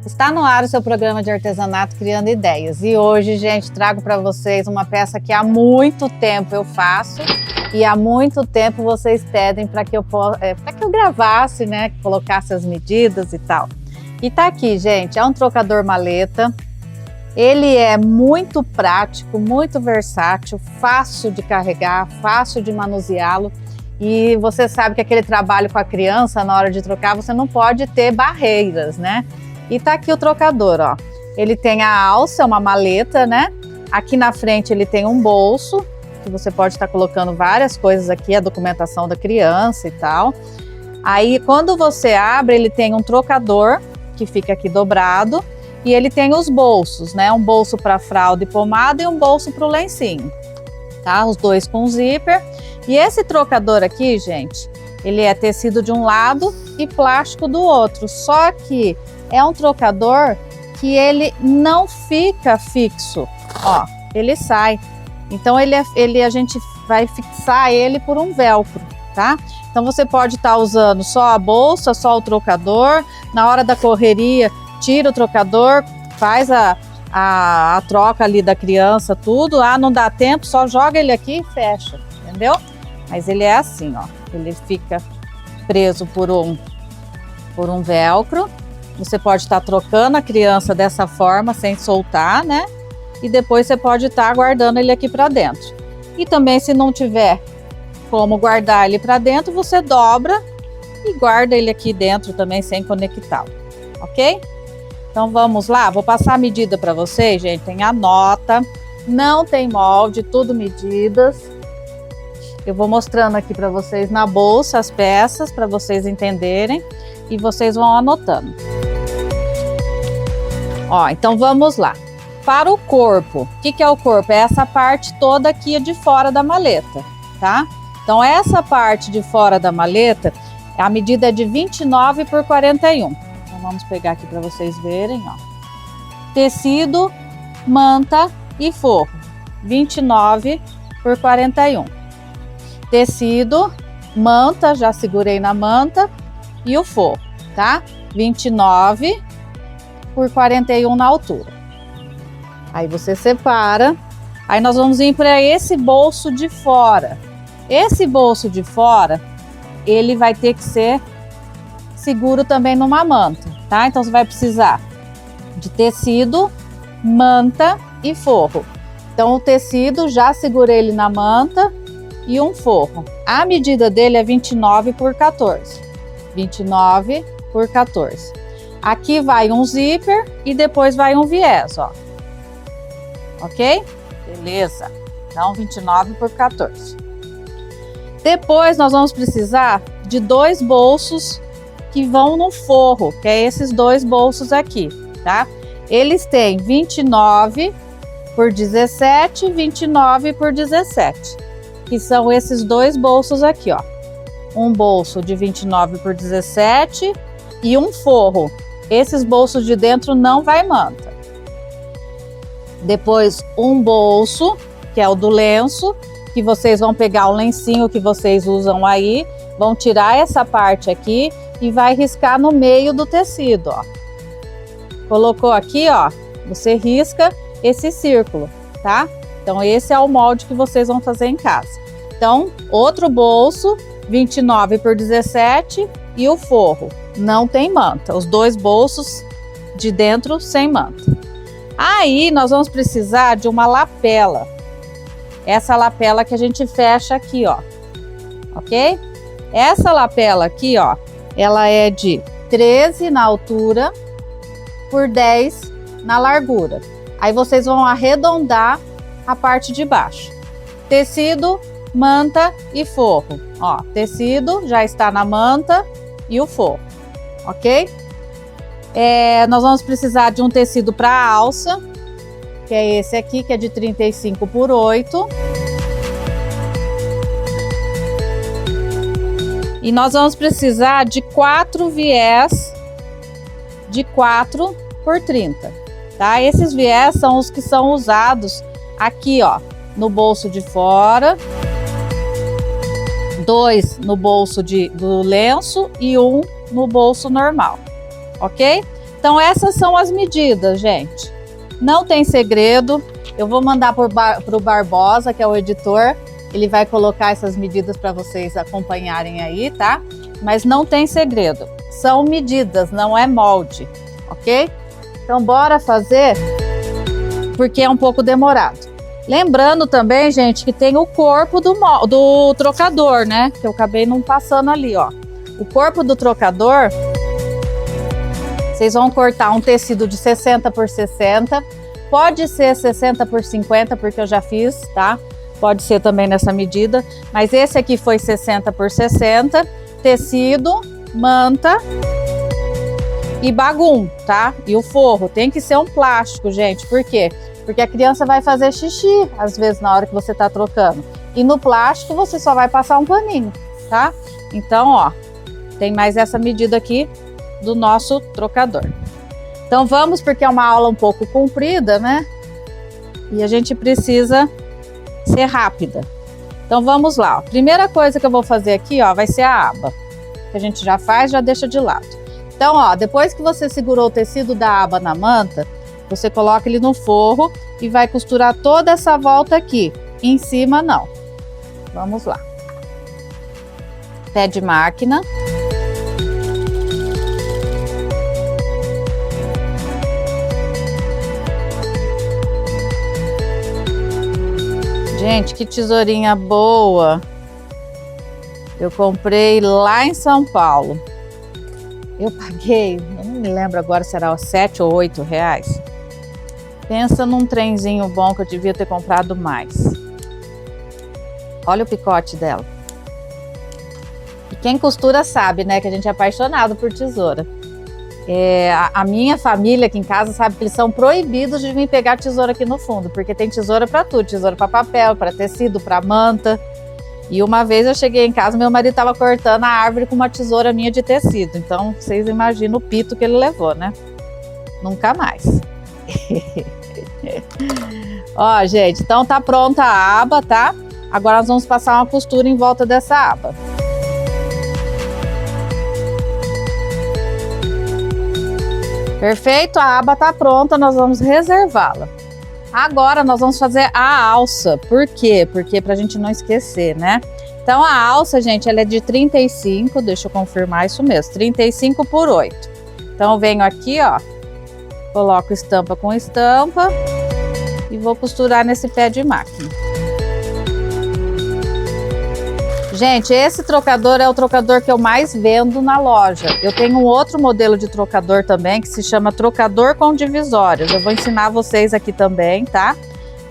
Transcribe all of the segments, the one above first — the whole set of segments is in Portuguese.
Está no ar o seu programa de artesanato Criando Ideias. E hoje, gente, trago para vocês uma peça que há muito tempo eu faço e há muito tempo vocês pedem para que eu gravasse, né? Colocasse as medidas e tal. E tá aqui, gente, é um trocador maleta. Ele é muito prático, muito versátil, fácil de carregar, fácil de manuseá-lo. E você sabe que aquele trabalho com a criança, na hora de trocar, você não pode ter barreiras, né? E tá aqui o trocador, ó. Ele tem a alça, uma maleta, né? Aqui na frente ele tem um bolso, que você pode estar colocando várias coisas aqui, a documentação da criança e tal. Aí, quando você abre, ele tem um trocador, que fica aqui dobrado, e ele tem os bolsos, né? Um bolso para fralda e pomada e um bolso para o lencinho, tá? Os dois com zíper. E esse trocador aqui, gente, ele é tecido de um lado e plástico do outro, só que é um trocador que ele não fica fixo, ó, ele sai. Então a gente vai fixar ele por um velcro, tá? Então você pode estar usando só a bolsa, só o trocador, na hora da correria, tira o trocador, faz a troca ali da criança, tudo, não dá tempo, só joga ele aqui e fecha, entendeu? Mas ele é assim, ó, ele fica preso por um velcro. Você pode estar trocando a criança dessa forma, sem soltar, né? E depois você pode estar guardando ele aqui para dentro. E também, se não tiver como guardar ele para dentro, você dobra e guarda ele aqui dentro também, sem conectá-lo, ok? Então vamos lá, vou passar a medida para vocês, gente. Tem a nota, não tem molde, tudo medidas. Eu vou mostrando aqui para vocês na bolsa as peças, para vocês entenderem, e vocês vão anotando. Ó, então vamos lá. Para o corpo, o que é o corpo? É essa parte toda aqui de fora da maleta, tá? Então essa parte de fora da maleta, a medida é de 29 por 41. Então vamos pegar aqui para vocês verem, ó. Tecido, manta e forro, 29 por 41. Tecido, manta, já segurei na manta, e o forro, tá? 29 por 41 na altura. Aí você separa. Aí nós vamos vir para esse bolso de fora. Esse bolso de fora, ele vai ter que ser seguro também numa manta, tá? Então você vai precisar de tecido, manta e forro. Então o tecido, já segurei ele na manta, e um forro. A medida dele é 29 por 14. 29 por 14. Aqui vai um zíper e depois vai um viés, ó. Ok? Beleza. Então, 29 por 14. Depois, nós vamos precisar de dois bolsos que vão no forro, que é esses dois bolsos aqui, tá? Eles têm 29 por 17 e 29 por 17, que são esses dois bolsos aqui, ó. Um bolso de 29 por 17 e um forro. Esses bolsos de dentro não vai manta. Depois um bolso, que é o do lenço, que vocês vão pegar o lencinho que vocês usam aí, vão tirar essa parte aqui e vai riscar no meio do tecido, ó. Colocou aqui, ó, você risca esse círculo, tá? Então esse é o molde que vocês vão fazer em casa. Então, outro bolso, 29 por 17 e o forro. Não tem manta, os dois bolsos de dentro sem manta. Aí nós vamos precisar de uma lapela. Essa lapela que a gente fecha aqui, ó. Ok? Essa lapela aqui, ó, ela é de 13 na altura por 10 na largura. Aí vocês vão arredondar a parte de baixo. Tecido, manta e forro. Ó, tecido já está na manta e o forro, ok? Nós vamos precisar de um tecido para alça, que é esse aqui, que é de 35 por 8. E nós vamos precisar de 4 viés de 4 por 30, tá? Esses viés são os que são usados aqui, ó, no bolso de fora, 2 no bolso do lenço e 1 no bolso normal, ok? Então essas são as medidas, gente. Não tem segredo. Eu vou mandar pro Barbosa, que é o editor. Ele vai colocar essas medidas para vocês acompanharem aí, tá? Mas não tem segredo. São medidas, não é molde, ok? Então bora fazer, porque é um pouco demorado. Lembrando também, gente, que tem o corpo do trocador, né? Que eu acabei não passando ali, ó. O corpo do trocador, vocês vão cortar um tecido de 60 por 60. Pode ser 60 por 50, porque eu já fiz, tá? Pode ser também nessa medida. Mas esse aqui foi 60 por 60. Tecido, manta e bagum, tá? E o forro tem que ser um plástico, gente. Por quê? Porque a criança vai fazer xixi, às vezes, na hora que você tá trocando. E no plástico você só vai passar um paninho, tá? Então, ó, tem mais essa medida aqui do nosso trocador. Então vamos, porque é uma aula um pouco comprida, né? E a gente precisa ser rápida. Então vamos lá, ó. Primeira coisa que eu vou fazer aqui, ó, vai ser a aba. Que a gente já faz, já deixa de lado. Então, ó, depois que você segurou o tecido da aba na manta, você coloca ele no forro e vai costurar toda essa volta aqui. Em cima, não. Vamos lá. Pé de máquina. Gente, que tesourinha boa. Eu comprei lá em São Paulo. Eu paguei, eu não me lembro agora se era 7 ou 8 reais. Pensa num trenzinho bom que eu devia ter comprado mais. Olha o picote dela. E quem costura sabe, né, que a gente é apaixonado por tesoura. A minha família aqui em casa sabe que eles são proibidos de vir pegar tesoura aqui no fundo, porque tem tesoura para tudo, tesoura para papel, para tecido, para manta. E uma vez eu cheguei em casa, meu marido estava cortando a árvore com uma tesoura minha de tecido. Então, vocês imaginam o pito que ele levou, né? Nunca mais. Ó, gente, então tá pronta a aba, tá? Agora nós vamos passar uma costura em volta dessa aba. Perfeito? A aba tá pronta, nós vamos reservá-la. Agora nós vamos fazer a alça. Por quê? Porque pra gente não esquecer, né? Então a alça, gente, ela é de 35, deixa eu confirmar isso mesmo, 35 por 8. Então eu venho aqui, ó, coloco estampa com estampa e vou costurar nesse pé de máquina. Gente, esse trocador é o trocador que eu mais vendo na loja. Eu tenho um outro modelo de trocador também, que se chama trocador com divisórias. Eu vou ensinar vocês aqui também, tá?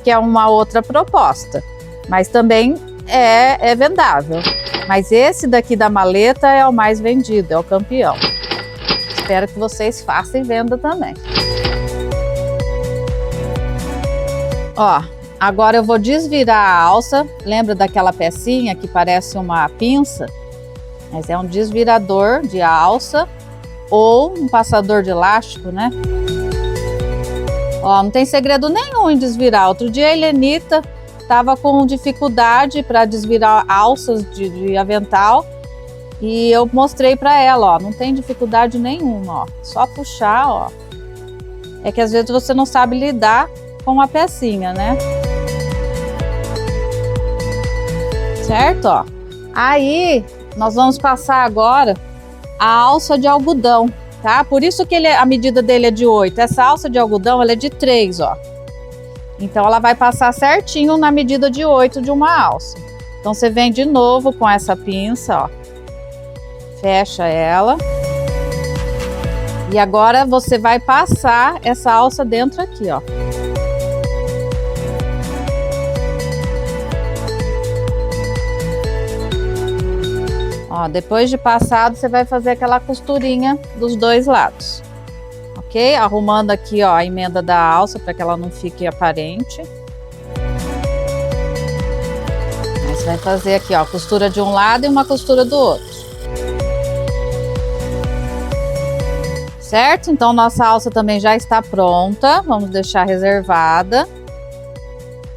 Que é uma outra proposta. Mas também é vendável. Mas esse daqui da maleta é o mais vendido, é o campeão. Espero que vocês façam e vendam também. Ó, agora eu vou desvirar a alça. Lembra daquela pecinha que parece uma pinça? Mas é um desvirador de alça ou um passador de elástico, né? Ó, não tem segredo nenhum em desvirar. Outro dia a Helenita estava com dificuldade para desvirar alças de avental e eu mostrei para ela, ó, não tem dificuldade nenhuma, ó, só puxar, ó. É que às vezes você não sabe lidar com a pecinha, né? Certo, ó. Aí nós vamos passar agora a alça de algodão, tá? Por isso que a medida dele é de 8. Essa alça de algodão, ela é de 3, ó. Então ela vai passar certinho na medida de 8 de uma alça. Então você vem de novo com essa pinça, ó. Fecha ela. E agora você vai passar essa alça dentro aqui, ó. Ó, depois de passado, você vai fazer aquela costurinha dos dois lados. Ok? Arrumando aqui, ó, a emenda da alça para que ela não fique aparente. Aí você vai fazer aqui, ó, costura de um lado e uma costura do outro. Certo? Então nossa alça também já está pronta. Vamos deixar reservada.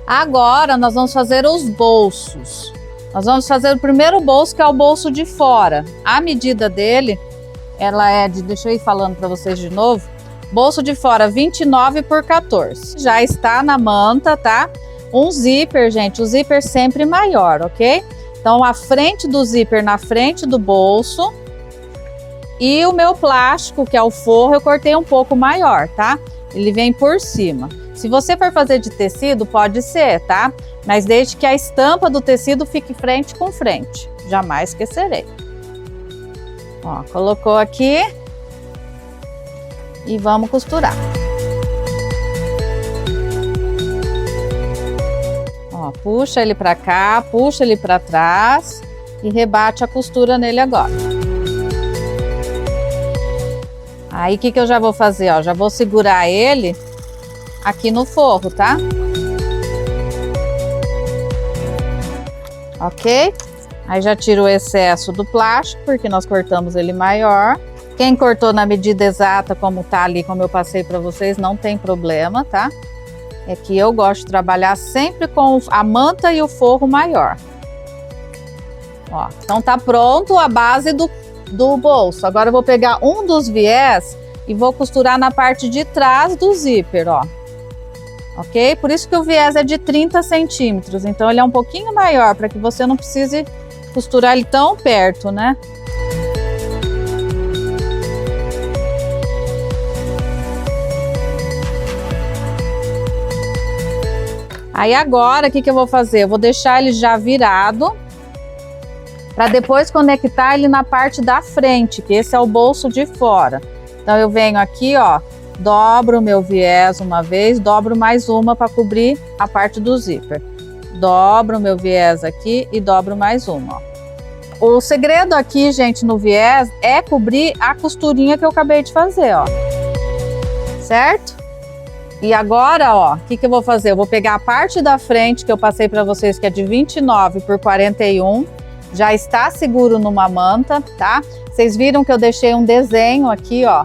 Agora nós vamos fazer os bolsos. Nós vamos fazer o primeiro bolso, que é o bolso de fora. A medida dele, ela é de, deixa eu ir falando para vocês de novo. Bolso de fora 29 por 14. Já está na manta, tá? Um zíper, gente, o zíper sempre maior, ok? Então, a frente do zíper na frente do bolso. E o meu plástico, que é o forro, eu cortei um pouco maior, tá? Ele vem por cima. Se você for fazer de tecido, pode ser, tá? Mas desde que a estampa do tecido fique frente com frente. Jamais esquecerei. Ó, colocou aqui. E vamos costurar. Ó, puxa ele pra cá, puxa ele pra trás e rebate a costura nele agora. Aí, o que eu já vou fazer, ó? Já vou segurar ele aqui no forro, tá? Ok? Aí já tiro o excesso do plástico, porque nós cortamos ele maior. Quem cortou na medida exata, como tá ali, como eu passei para vocês, não tem problema, tá? É que eu gosto de trabalhar sempre com a manta e o forro maior. Ó, então tá pronto a base do bolso. Agora eu vou pegar um dos viés e vou costurar na parte de trás do zíper, ó. Ok? Por isso que o viés é de 30 centímetros, então ele é um pouquinho maior, para que você não precise costurar ele tão perto, né? Aí agora, o que eu vou fazer? Eu vou deixar ele já virado, para depois conectar ele na parte da frente, que esse é o bolso de fora. Então eu venho aqui, ó, dobro o meu viés uma vez, dobro mais uma para cobrir a parte do zíper. Dobro o meu viés aqui e dobro mais uma, ó. O segredo aqui, gente, no viés é cobrir a costurinha que eu acabei de fazer, ó. Certo? E agora, ó, o que eu vou fazer? Eu vou pegar a parte da frente que eu passei para vocês, que é de 29 por 41. Já está seguro numa manta, tá? Vocês viram que eu deixei um desenho aqui, ó,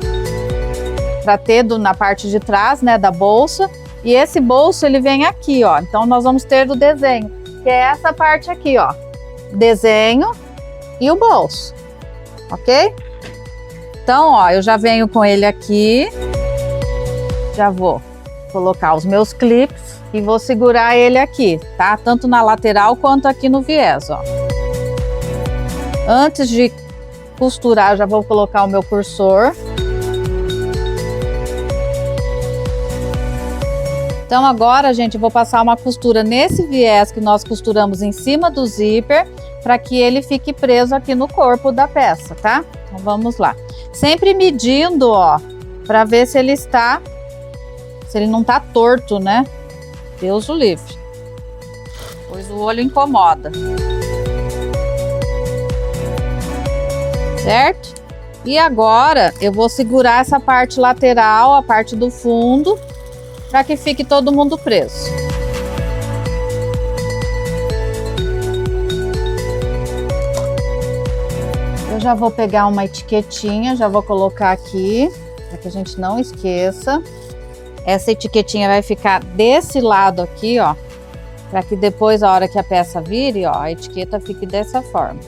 para ter na parte de trás, né, da bolsa. E esse bolso, ele vem aqui, ó. Então, nós vamos ter do desenho, que é essa parte aqui, ó. Desenho e o bolso, ok? Então, ó, eu já venho com ele aqui. Já vou colocar os meus clips e vou segurar ele aqui, tá? Tanto na lateral quanto aqui no viés, ó. Antes de costurar, já vou colocar o meu cursor. Então agora, gente, eu vou passar uma costura nesse viés que nós costuramos em cima do zíper, para que ele fique preso aqui no corpo da peça, tá? Então vamos lá. Sempre medindo, ó, para ver se ele não tá torto, né? Deus o livre. Pois o olho incomoda. Certo? E agora eu vou segurar essa parte lateral, a parte do fundo, para que fique todo mundo preso. Eu já vou pegar uma etiquetinha, já vou colocar aqui, para que a gente não esqueça. Essa etiquetinha vai ficar desse lado aqui, ó, para que depois, a hora que a peça vire, ó, a etiqueta fique dessa forma.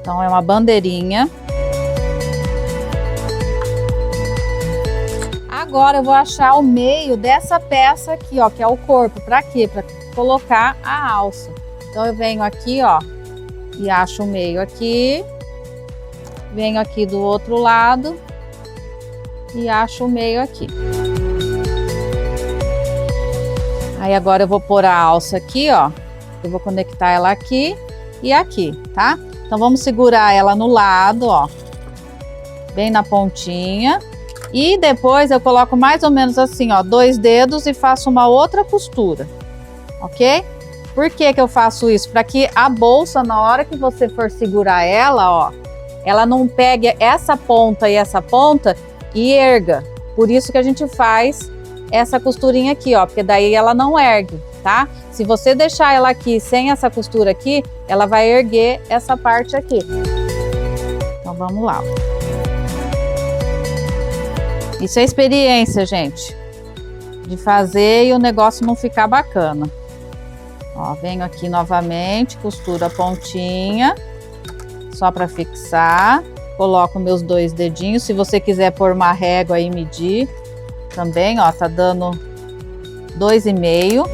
Então, é uma bandeirinha. Agora, eu vou achar o meio dessa peça aqui, ó, que é o corpo. Para quê? Para colocar a alça. Então, eu venho aqui, ó, e acho o meio aqui. Venho aqui do outro lado e acho o meio aqui. Aí agora eu vou pôr a alça aqui, ó. Eu vou conectar ela aqui e aqui, tá? Então vamos segurar ela no lado, ó. Bem na pontinha. E depois eu coloco mais ou menos assim, ó, 2 dedos e faço uma outra costura, ok? Por que que eu faço isso? Para que a bolsa, na hora que você for segurar ela, ó, ela não pegue essa ponta e erga. Por isso que a gente faz essa costurinha aqui, ó, porque daí ela não ergue, tá? Se você deixar ela aqui sem essa costura aqui, ela vai erguer essa parte aqui. Então vamos lá. Isso é experiência, gente, de fazer e o negócio não ficar bacana. Ó, venho aqui novamente, costuro a pontinha, só para fixar. Coloco meus 2 dedinhos, se você quiser pôr uma régua e medir, também, ó, tá dando 2,5.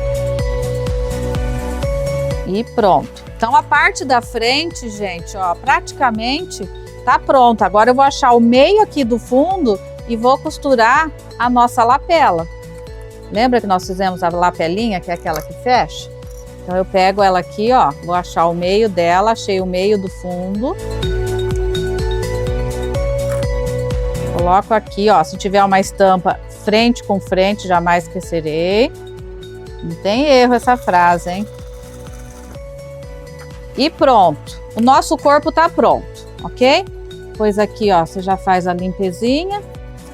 E pronto. Então a parte da frente, gente, ó, praticamente tá pronta. Agora eu vou achar o meio aqui do fundo e vou costurar a nossa lapela. Lembra que nós fizemos a lapelinha, que é aquela que fecha? Então eu pego ela aqui, ó, vou achar o meio dela, achei o meio do fundo. Coloco aqui, ó, se tiver uma estampa frente com frente, jamais esquecerei. Não tem erro essa frase, hein? E pronto, o nosso corpo tá pronto, ok? Pois aqui, ó, você já faz a limpezinha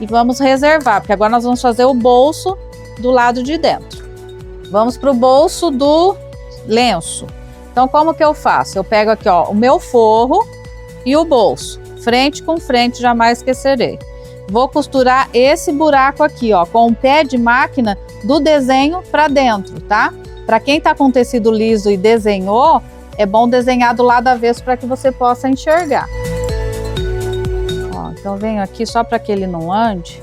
e vamos reservar, porque agora nós vamos fazer o bolso do lado de dentro. Vamos pro bolso do lenço. Então, como que eu faço? Eu pego aqui, ó, o meu forro e o bolso, frente com frente, jamais esquecerei. Vou costurar esse buraco aqui, ó, com o pé de máquina do desenho para dentro, tá? Para quem tá com tecido liso e desenhou, é bom desenhar do lado avesso para que você possa enxergar. Ó, então venho aqui só para que ele não ande.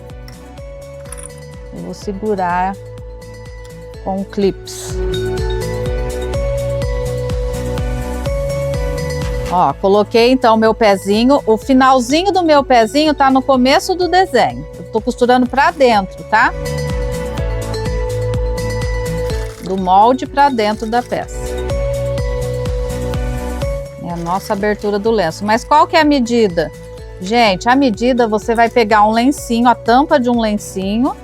Eu vou segurar com clips. Ó, coloquei então meu pezinho. O finalzinho do meu pezinho tá no começo do desenho. Eu tô costurando para dentro, tá? Do molde para dentro da peça. É a nossa abertura do lenço. Mas qual que é a medida? Gente, a medida você vai pegar um lencinho, a tampa de um lencinho,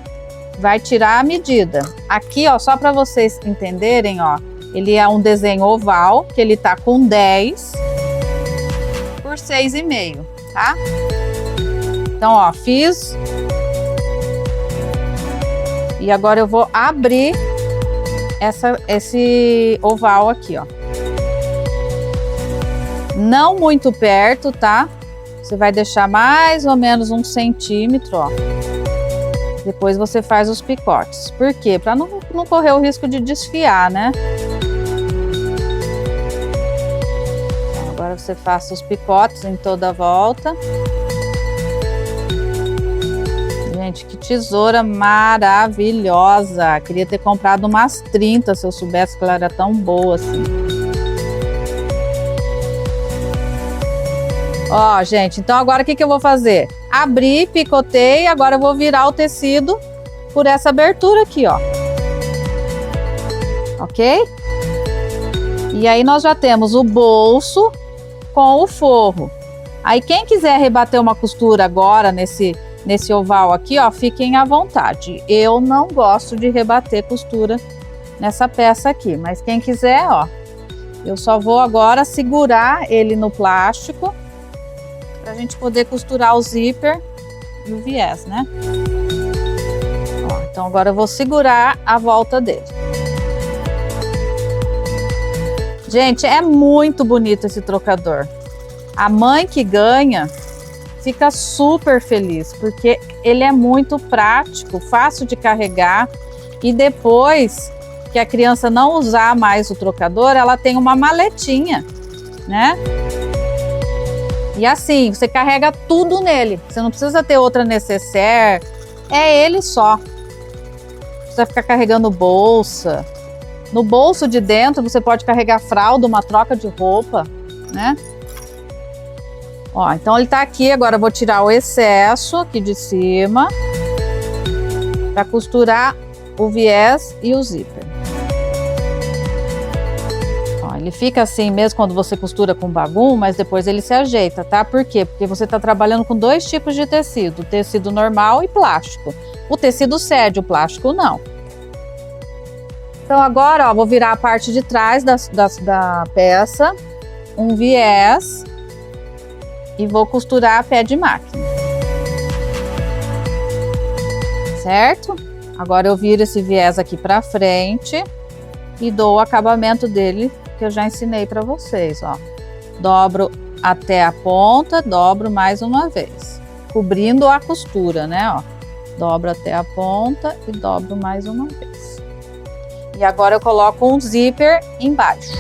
vai tirar a medida. Aqui, ó, só para vocês entenderem, ó, ele é um desenho oval, que ele tá com 10 por 6,5, tá? Então, ó, fiz. E agora eu vou abrir esse oval aqui, ó. Não muito perto, tá? Você vai deixar mais ou menos 1 centímetro, ó. Depois você faz os picotes. Por quê? Para não correr o risco de desfiar, né? Então, agora você faça os picotes em toda a volta. Gente, que tesoura maravilhosa! Queria ter comprado umas 30 se eu soubesse que ela era tão boa assim. Ó, gente, então agora o que eu vou fazer? Abri, picotei, agora eu vou virar o tecido por essa abertura aqui, ó. Ok? E aí nós já temos o bolso com o forro. Aí quem quiser rebater uma costura agora nesse oval aqui, ó, fiquem à vontade. Eu não gosto de rebater costura nessa peça aqui, mas quem quiser, ó, eu só vou agora segurar ele no plástico pra gente poder costurar o zíper e o viés, né? Ó, então agora eu vou segurar a volta dele. Gente, é muito bonito esse trocador. A mãe que ganha fica super feliz, porque ele é muito prático, fácil de carregar, e depois que a criança não usar mais o trocador, ela tem uma maletinha, né? E assim, você carrega tudo nele. Você não precisa ter outra necessaire. É ele só. Não precisa ficar carregando bolsa. No bolso de dentro, você pode carregar fralda, uma troca de roupa, né? Ó, então ele tá aqui. Agora eu vou tirar o excesso aqui de cima para costurar o viés e o zíper. Ele fica assim mesmo quando você costura com bagum, mas depois ele se ajeita, tá? Por quê? Porque você tá trabalhando com 2 tipos de tecido, tecido normal e plástico. O tecido cede, o plástico não. Então agora, ó, vou virar a parte de trás da peça, um viés, e vou costurar a pé de máquina. Certo? Agora eu viro esse viés aqui pra frente e dou o acabamento dele que eu já ensinei para vocês, ó. Dobro até a ponta, dobro mais uma vez, cobrindo a costura, né, ó. Dobro até a ponta e dobro mais uma vez. E agora eu coloco um zíper embaixo.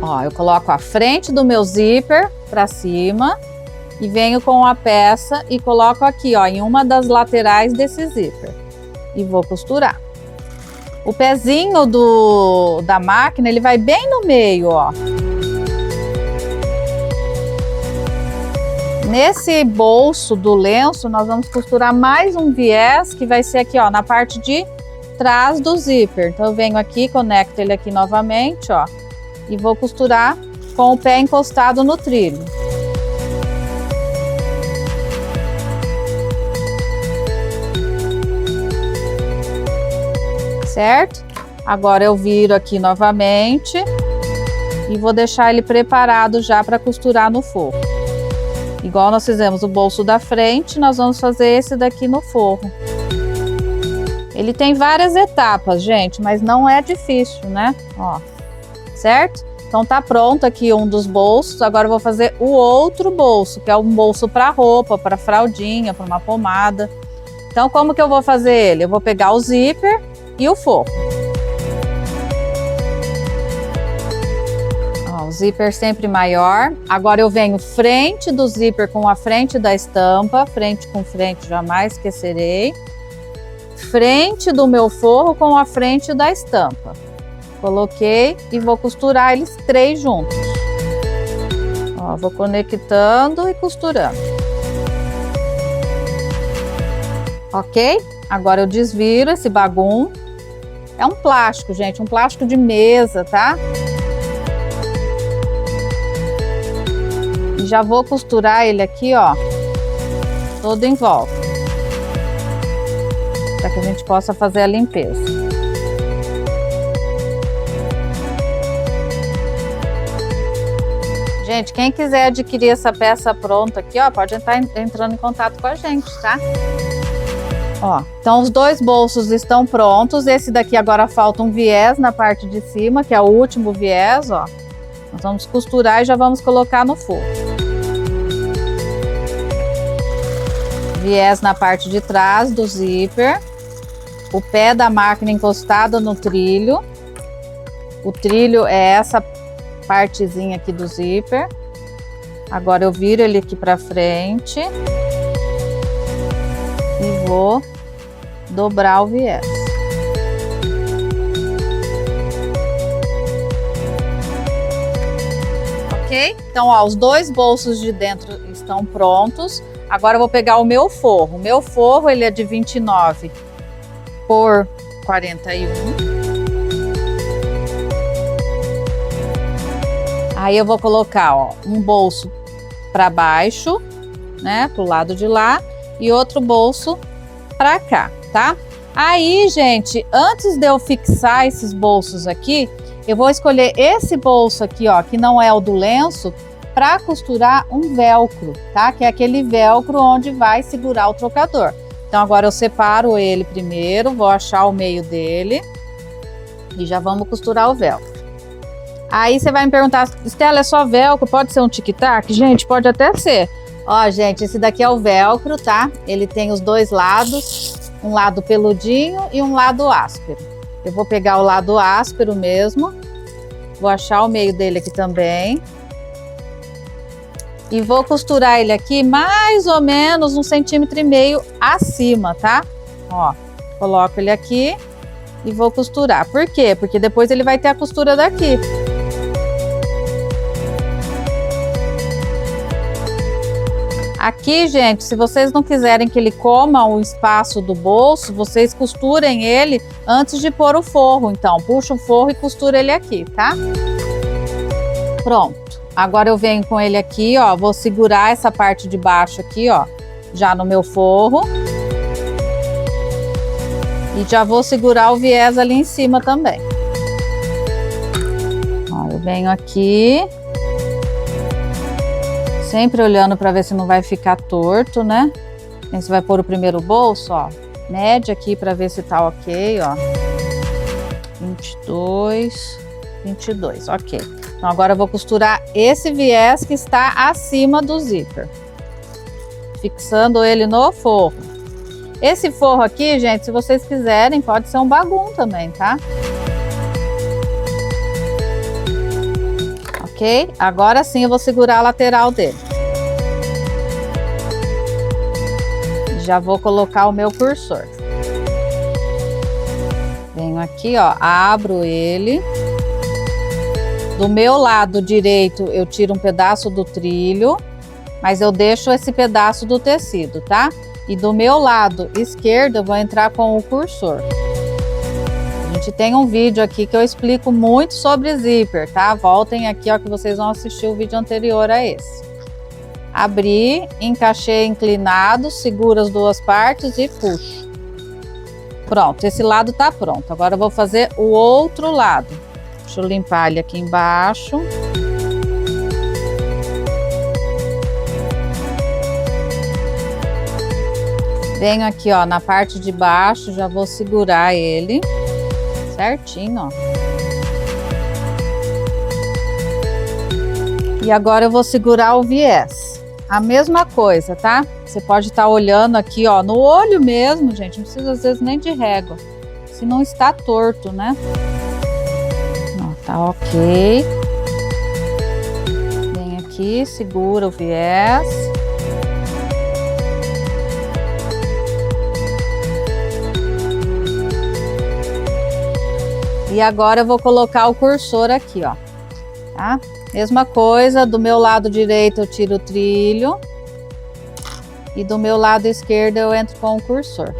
Ó, eu coloco a frente do meu zíper para cima E venho com a peça e coloco aqui, ó, em uma das laterais desse zíper. E vou costurar. O pezinho da máquina, ele vai bem no meio, ó. Nesse bolso do lenço, nós vamos costurar mais um viés, que vai ser aqui, ó, na parte de trás do zíper. Então, eu venho aqui, conecto ele aqui novamente, ó, e vou costurar com o pé encostado no trilho. Certo? Agora eu viro aqui novamente e vou deixar ele preparado já para costurar no forro. Igual nós fizemos o bolso da frente, nós vamos fazer esse daqui no forro. Ele tem várias etapas, gente, mas não é difícil, né? Ó, certo? Então tá pronto aqui um dos bolsos. Agora eu vou fazer o outro bolso, que é um bolso para roupa, para fraldinha, para uma pomada. Então como que eu vou fazer ele? Eu vou pegar o zíper e o forro. Ó, o zíper sempre maior. Agora eu venho frente do zíper com a frente da estampa, frente com frente, jamais esquecerei. Frente do meu forro com a frente da estampa. Coloquei e vou costurar eles três juntos. Ó, vou conectando e costurando. Ok? Agora eu desviro esse bagum. É um plástico, gente, um plástico de mesa, tá? E já vou costurar ele aqui, ó, todo em volta, para que a gente possa fazer a limpeza. Gente, quem quiser adquirir essa peça pronta aqui, ó, pode estar entrando em contato com a gente, tá? Ó, então os dois bolsos estão prontos. Esse daqui agora falta um viés na parte de cima, que é o último viés, ó. Nós vamos costurar e já vamos colocar no forro. Viés na parte de trás do zíper. O pé da máquina encostado no trilho. O trilho é essa partezinha aqui do zíper. Agora eu viro ele aqui pra frente. E vou dobrar o viés. Ok? Então, ó, os dois bolsos de dentro estão prontos. Agora eu vou pegar o meu forro. O meu forro, ele é de 29 por 41. Aí eu vou colocar, ó, um bolso para baixo, né, pro lado de lá, e outro bolso para cá, tá? Aí, gente, antes de eu fixar esses bolsos aqui, eu vou escolher esse bolso aqui, ó, que não é o do lenço, para costurar um velcro, tá? Que é aquele velcro onde vai segurar o trocador. Então agora eu separo ele primeiro, vou achar o meio dele e já vamos costurar o velcro. Aí você vai me perguntar, Estela, é só velcro? Pode ser um tic-tac? Gente, pode até ser. Ó, gente, esse daqui é o velcro, tá? Ele tem os dois lados, um lado peludinho e um lado áspero. Eu vou pegar o lado áspero mesmo, vou achar o meio dele aqui também. E vou costurar ele aqui mais ou menos 1,5 centímetros acima, tá? Ó, coloco ele aqui e vou costurar. Por quê? Porque depois ele vai ter a costura daqui. Aqui, gente, se vocês não quiserem que ele coma o espaço do bolso, vocês costurem ele antes de pôr o forro. Então, puxa o forro e costura ele aqui, tá? Pronto. Agora eu venho com ele aqui, ó, vou segurar essa parte de baixo aqui, ó, já no meu forro. E já vou segurar o viés ali em cima também. Ó, eu venho aqui. Sempre olhando para ver se não vai ficar torto, né? Aí você vai pôr o primeiro bolso, ó. Mede aqui para ver se tá ok, ó. 22, 22, ok. Então agora eu vou costurar esse viés que está acima do zíper. Fixando ele no forro. Esse forro aqui, gente, se vocês quiserem, pode ser um bagum também, tá? Ok? Agora sim eu vou segurar a lateral dele. Já vou colocar o meu cursor. Venho aqui, ó, abro ele. Do meu lado direito eu tiro um pedaço do trilho, mas eu deixo esse pedaço do tecido, tá? E do meu lado esquerdo eu vou entrar com o cursor. A gente tem um vídeo aqui que eu explico muito sobre zíper, tá? Voltem aqui, ó, que vocês vão assistir o vídeo anterior a esse. Abri, encaixei inclinado, seguro as duas partes e puxo. Pronto, esse lado tá pronto. Agora eu vou fazer o outro lado. Deixa eu limpar ele aqui embaixo. Venho aqui, ó, na parte de baixo, já vou segurar ele certinho, ó. E agora eu vou segurar o viés. A mesma coisa, tá? Você pode estar olhando aqui, ó, no olho mesmo, gente. Não precisa às vezes nem de régua, se não está torto, né? Ó, tá ok. Vem aqui, segura o viés. E agora eu vou colocar o cursor aqui, ó, tá? Mesma coisa, do meu lado direito eu tiro o trilho. E do meu lado esquerdo eu entro com o cursor.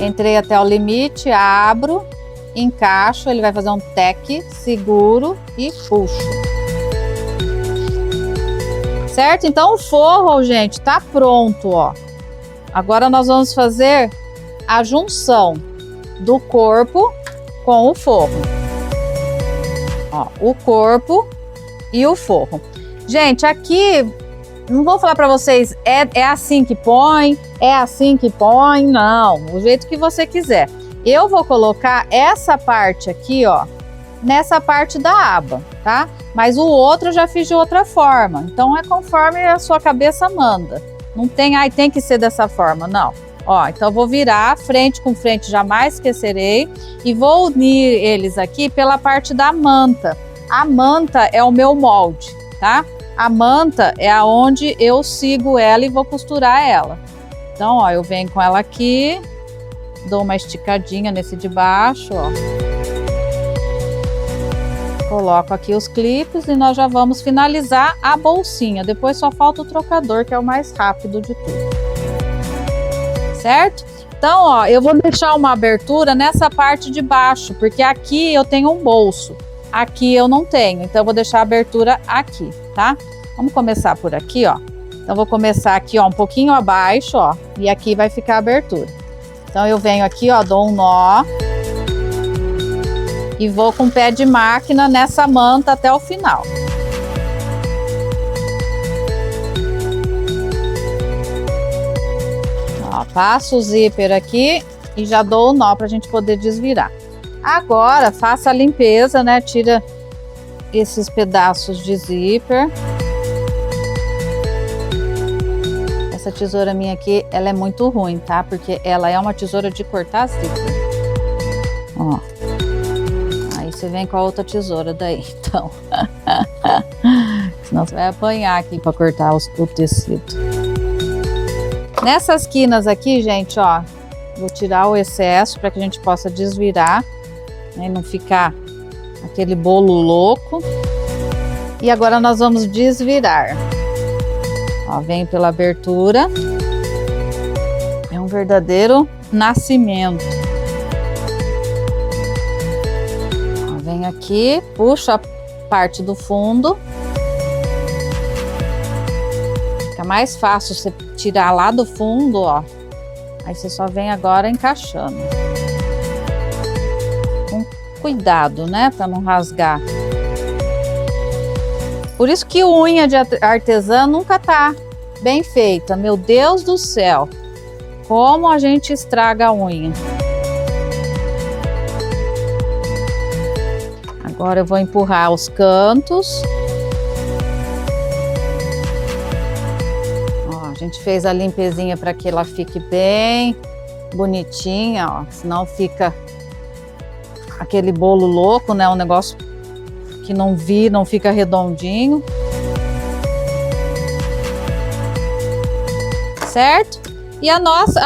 Entrei até o limite, abro, encaixo, ele vai fazer um teque, seguro e puxo. Certo? Então o forro, gente, tá pronto, ó. Agora nós vamos fazer a junção do corpo com o forro. Ó, o corpo e o forro. Gente, aqui não vou falar para vocês é assim que põe, é assim que põe, não, o jeito que você quiser. Eu vou colocar essa parte aqui, ó, nessa parte da aba, tá? Mas o outro eu já fiz de outra forma, então é conforme a sua cabeça manda. Não tem, ai, tem que ser dessa forma, não. Ó, então eu vou virar frente com frente, jamais esquecerei, e vou unir eles aqui pela parte da manta. A manta é o meu molde, tá? A manta é aonde eu sigo ela e vou costurar ela. Então, ó, eu venho com ela aqui, dou uma esticadinha nesse de baixo, ó. Coloco aqui os clipes e nós já vamos finalizar a bolsinha. Depois só falta o trocador, que é o mais rápido de tudo. Certo? Então, ó, eu vou deixar uma abertura nessa parte de baixo, porque aqui eu tenho um bolso. Aqui eu não tenho, então eu vou deixar a abertura aqui, tá? Vamos começar por aqui, ó. Então, vou começar aqui, ó, um pouquinho abaixo, ó, e aqui vai ficar a abertura. Então, eu venho aqui, ó, dou um nó e vou com o pé de máquina nessa manta até o final. Ó, passo o zíper aqui e já dou o nó pra gente poder desvirar. Agora, faça a limpeza, né? Tira esses pedaços de zíper. Essa tesoura minha aqui, ela é muito ruim, tá? Porque ela é uma tesoura de cortar zíper. Ó. Aí você vem com a outra tesoura daí, então. Senão você vai apanhar aqui para cortar o tecido. Nessas quinas aqui, gente, ó, vou tirar o excesso para que a gente possa desvirar, né, não ficar aquele bolo louco. E agora nós vamos desvirar. Ó, venho pela abertura. É um verdadeiro nascimento. Ó, venho aqui, puxo a parte do fundo. Fica mais fácil você tirar lá do fundo, ó. Aí você só vem agora encaixando. Com cuidado, né? Pra não rasgar. Por isso que unha de artesã nunca tá bem feita. Meu Deus do céu. Como a gente estraga a unha. Agora eu vou empurrar os cantos. Ó, a gente fez a limpezinha para que ela fique bem bonitinha, ó. Senão fica aquele bolo louco, né? Um negócio que não fica redondinho. Certo? E a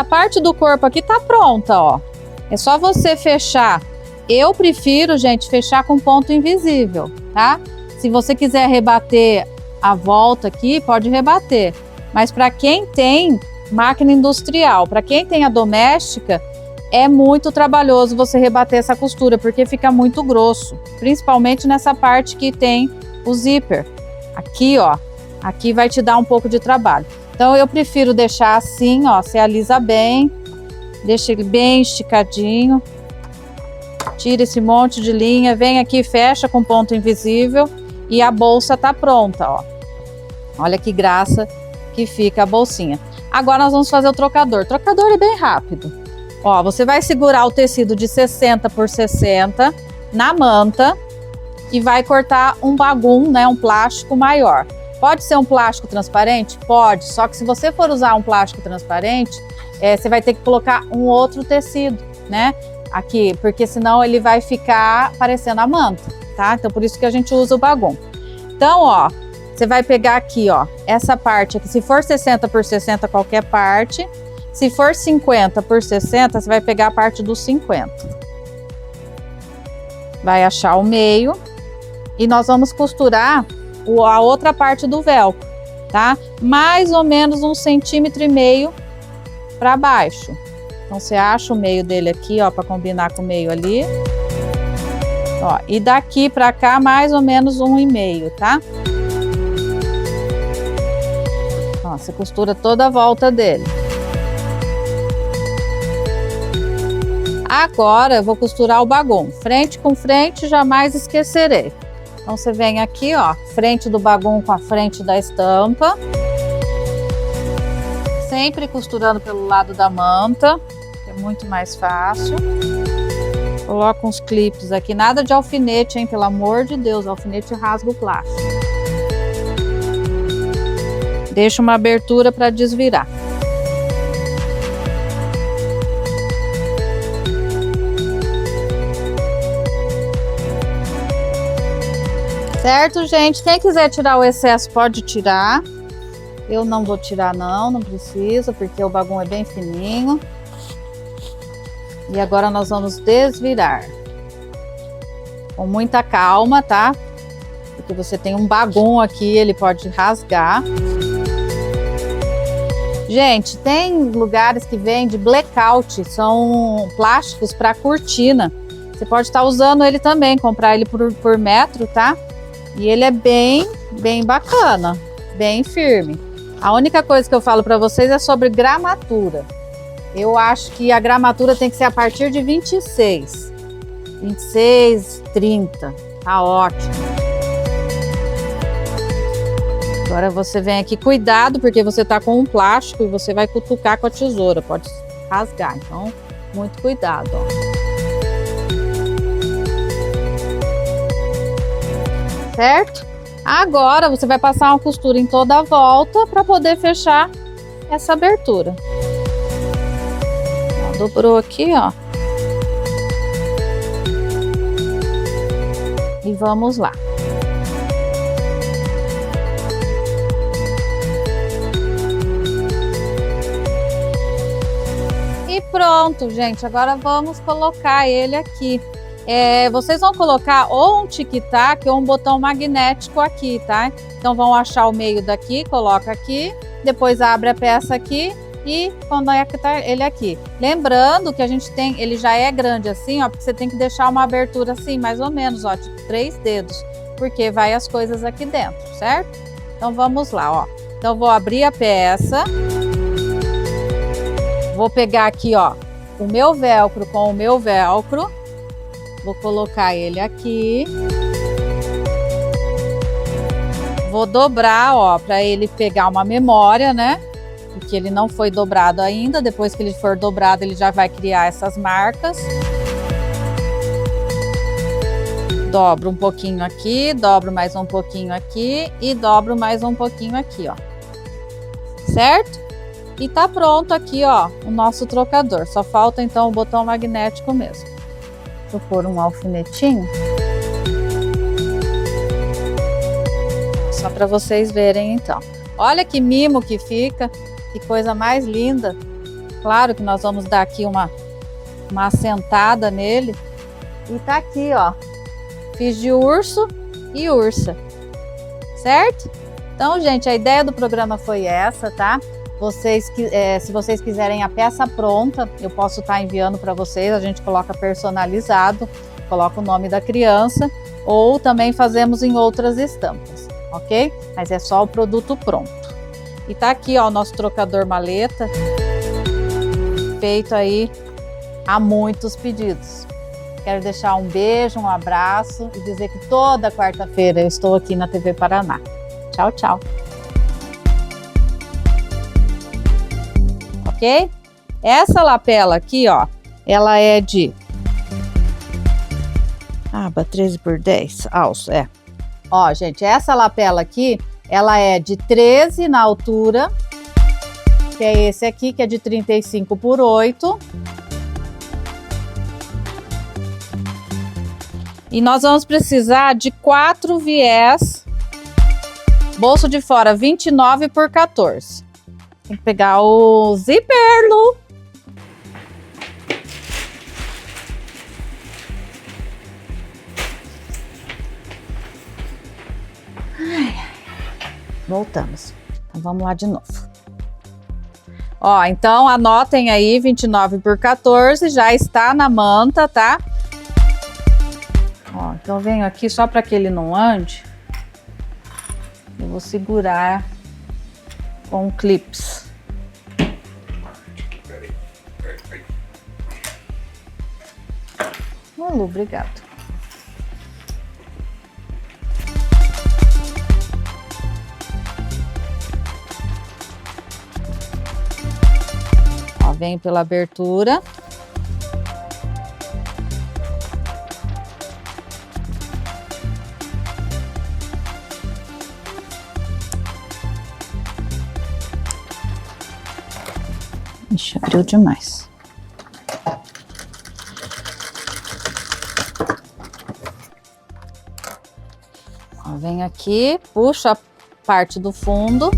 parte do corpo aqui tá pronta, ó. É só você fechar. Eu prefiro, gente, fechar com ponto invisível, tá? Se você quiser rebater a volta aqui, pode rebater. Mas para quem tem máquina industrial, para quem tem a doméstica, é muito trabalhoso você rebater essa costura, porque fica muito grosso. Principalmente nessa parte que tem o zíper. Aqui, ó. Aqui vai te dar um pouco de trabalho. Então eu prefiro deixar assim, ó. Você alisa bem. Deixa ele bem esticadinho. Tira esse monte de linha. Vem aqui, fecha com ponto invisível. E a bolsa tá pronta, ó. Olha que graça que fica a bolsinha. Agora nós vamos fazer o trocador. O trocador é bem rápido. Ó, você vai segurar o tecido de 60 por 60 na manta e vai cortar um bagum, né, um plástico maior. Pode ser um plástico transparente? Pode, só que se você for usar um plástico transparente, você vai ter que colocar um outro tecido, né, aqui, porque senão ele vai ficar parecendo a manta, tá? Então por isso que a gente usa o bagum. Então, ó, você vai pegar aqui, ó, essa parte aqui, se for 60 por 60 qualquer parte, se for 50 por 60, você vai pegar a parte dos 50. Vai achar o meio e nós vamos costurar a outra parte do velcro, tá? Mais ou menos 1,5 centímetros para baixo. Então você acha o meio dele aqui, ó, para combinar com o meio ali. Ó, e daqui para cá mais ou menos 1,5, tá? Ó, você costura toda a volta dele. Agora eu vou costurar o bagum, frente com frente, jamais esquecerei. Então você vem aqui, ó, frente do bagum com a frente da estampa. Sempre costurando pelo lado da manta, que é muito mais fácil. Coloca uns clipes aqui, nada de alfinete, hein, pelo amor de Deus, alfinete rasga o plástico. Deixa uma abertura para desvirar. Certo, gente? Quem quiser tirar o excesso pode tirar. Eu não vou tirar não precisa, porque o bagum é bem fininho. E agora nós vamos desvirar. Com muita calma, tá? Porque você tem um bagum aqui, ele pode rasgar. Gente, tem lugares que vendem blackout, são plásticos para cortina. Você pode estar usando ele também, comprar ele por metro, tá? E ele é bem bacana, bem firme. A única coisa que eu falo para vocês é sobre gramatura. Eu acho que a gramatura tem que ser a partir de 26, 30, tá ótimo. Agora você vem aqui, cuidado, porque você tá com um plástico e você vai cutucar com a tesoura, pode rasgar, então muito cuidado, ó. Certo? Agora você vai passar uma costura em toda a volta para poder fechar essa abertura. Ó, dobrou aqui, ó. E vamos lá. E pronto, gente. Agora vamos colocar ele aqui. Vocês vão colocar ou um tic-tac ou um botão magnético aqui, tá? Então vão achar o meio daqui, coloca aqui, depois abre a peça aqui e conecta ele aqui. Lembrando que a gente tem, ele já é grande assim, ó, porque você tem que deixar uma abertura assim, mais ou menos, ó, de 3 dedos, porque vai as coisas aqui dentro, certo? Então vamos lá, ó. Então vou abrir a peça, vou pegar aqui, ó, o meu velcro com o meu velcro. Vou colocar ele aqui. Vou dobrar, ó, para ele pegar uma memória, né? Porque ele não foi dobrado ainda. Depois que ele for dobrado, ele já vai criar essas marcas. Dobro um pouquinho aqui, dobro mais um pouquinho aqui e dobro mais um pouquinho aqui, ó. Certo? E tá pronto aqui, ó, o nosso trocador. Só falta então o botão magnético mesmo. Vou pôr um alfinetinho. Só para vocês verem então. Olha que mimo que fica, que coisa mais linda. Claro que nós vamos dar aqui uma assentada nele. E tá aqui, ó. Fiz de urso e ursa. Certo? Então, gente, a ideia do programa foi essa, tá? Se vocês quiserem a peça pronta, eu posso estar enviando para vocês. A gente coloca personalizado, coloca o nome da criança, ou também fazemos em outras estampas, ok? Mas é só o produto pronto. E tá aqui, ó, o nosso trocador maleta, feito aí a muitos pedidos. Quero deixar um beijo, um abraço e dizer que toda quarta-feira eu estou aqui na TV Paraná. Tchau, tchau. Ok? Essa lapela aqui, ó, ela é de aba 13x10, alço, é. Ó, gente, essa lapela aqui, ela é de 13 na altura, que é esse aqui, que é de 35x8. E nós vamos precisar de 4 viés, bolso de fora 29x14. Tem que pegar o zíper, Lu. Voltamos. Então vamos lá de novo. Ó, então anotem aí 29x14, já está na manta, tá? Ó, então eu venho aqui só para que ele não ande. Eu vou segurar com clips. Lu, obrigado. Ó, venho pela abertura. Ixi, abriu demais. Ó, vem aqui, puxa a parte do fundo.